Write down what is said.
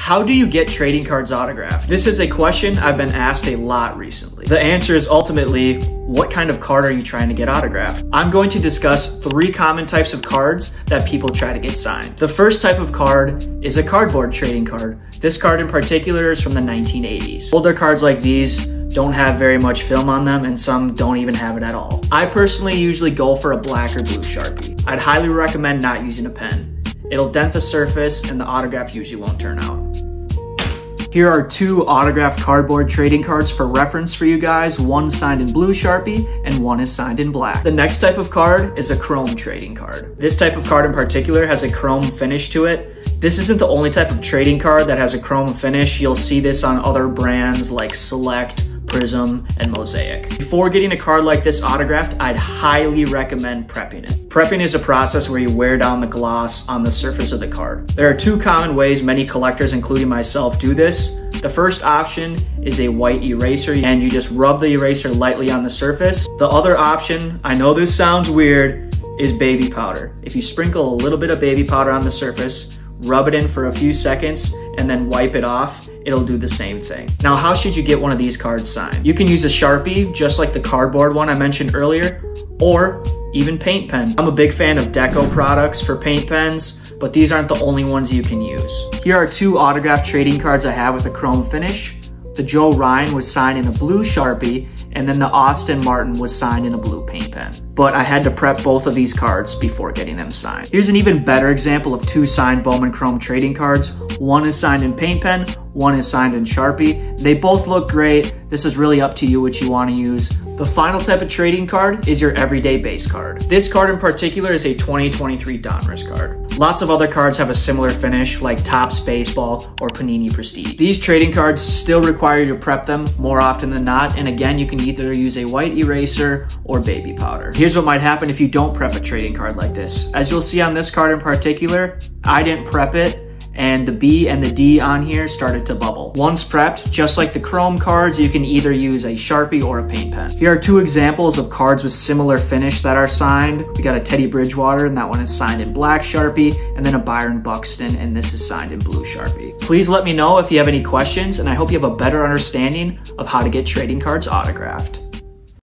How do you get trading cards autographed? This is a question I've been asked a lot recently. The answer is ultimately, what kind of card are you trying to get autographed? I'm going to discuss 3 common types of cards that people try to get signed. The first type of card is a cardboard trading card. This card in particular is from the 1980s. Older cards like these don't have very much film on them, and some don't even have it at all. I personally usually go for a black or blue Sharpie. I'd highly recommend not using a pen. It'll dent the surface and the autograph usually won't turn out. Here are 2 autographed cardboard trading cards for reference for you guys. One signed in blue Sharpie and one is signed in black. The next type of card is a chrome trading card. This type of card in particular has a chrome finish to it. This isn't the only type of trading card that has a chrome finish. You'll see this on other brands like Select, Prism, and Mosaic. Before getting a card like this autographed, I'd highly recommend prepping it. Prepping is a process where you wear down the gloss on the surface of the card. There are 2 common ways many collectors, including myself, do this. The first option is a white eraser, and you just rub the eraser lightly on the surface. The other option, I know this sounds weird, is baby powder. If you sprinkle a little bit of baby powder on the surface, rub it in for a few seconds, and then wipe it off, it'll do the same thing. Now, how should you get one of these cards signed? You can use a Sharpie, just like the cardboard one I mentioned earlier, or even paint pen. I'm a big fan of Deco products for paint pens, but these aren't the only ones you can use. Here are 2 autographed trading cards I have with a chrome finish. The Joe Ryan was signed in a blue Sharpie, and then the Austin Martin was signed in a blue paint pen. But I had to prep both of these cards before getting them signed. Here's an even better example of 2 signed Bowman Chrome trading cards. One is signed in paint pen, one is signed in Sharpie. They both look great. This is really up to you what you want to use. The final type of trading card is your everyday base card. This card in particular is a 2023 Donruss card. Lots of other cards have a similar finish like Topps Baseball or Panini Prestige. These trading cards still require you to prep them more often than not, and again, you can either use a white eraser or baby powder. Here's what might happen if you don't prep a trading card like this. As you'll see on this card in particular, I didn't prep it, and the B and the D on here started to bubble. Once prepped, just like the chrome cards, you can either use a Sharpie or a paint pen. Here are 2 examples of cards with similar finish that are signed. We got a Teddy Bridgewater, and that one is signed in black Sharpie, and then a Byron Buxton, and this is signed in blue Sharpie. Please let me know if you have any questions, and I hope you have a better understanding of how to get trading cards autographed.